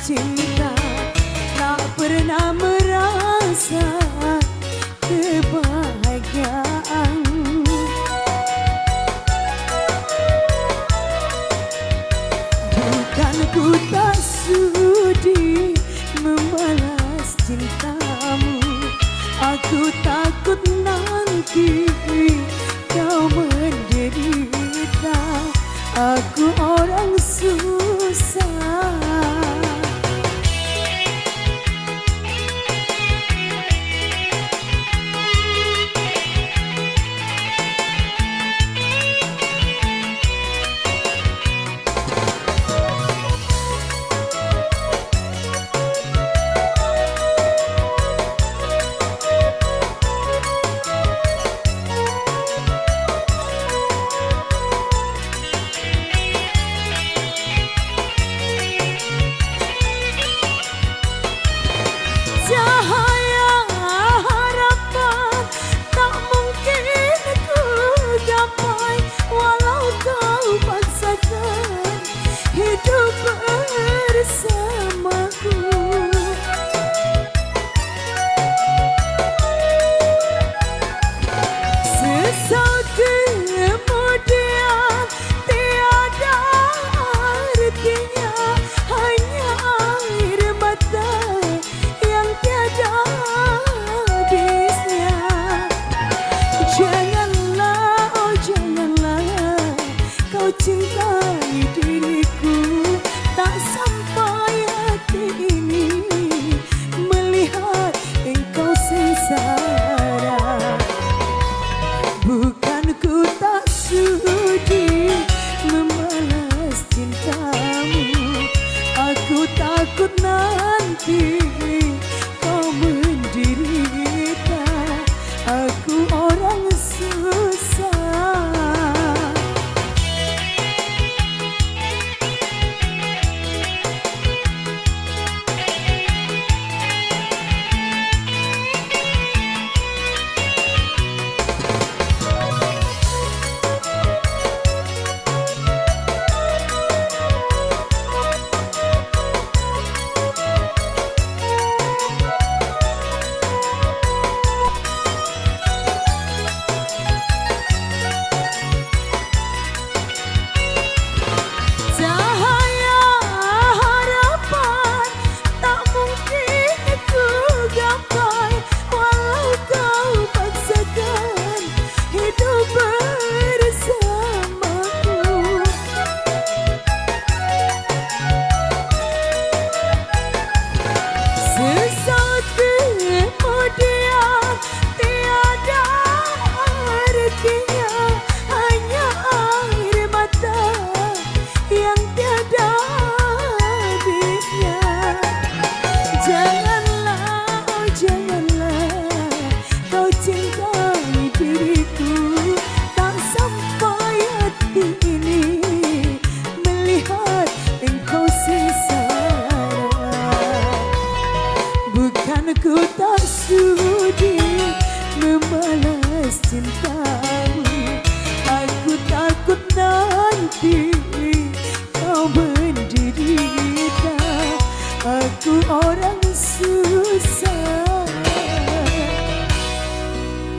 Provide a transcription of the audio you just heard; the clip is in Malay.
cinta tak pernah merasa kebahagiaan. Bukan ku tak sudi membalas cintamu, aku takut nanti kau menderita. Aku orang susah. Cahaya harapan tak mungkin ku gapai, walau kau paksakan hidup bersamaku. Sesaat kemudian tiada artinya, hanya air mata yang tiada habisnya. Janganlah, oh janganlah kau cintai diriku, tak sampai hati ini melihat engkau sengsara. Bukan ku tak sudi membalas cintamu, aku takut nanti kau menderita. Aku orang susah. Ku tak sudi membalas cintamu, aku takut nanti kau menderita. Aku orang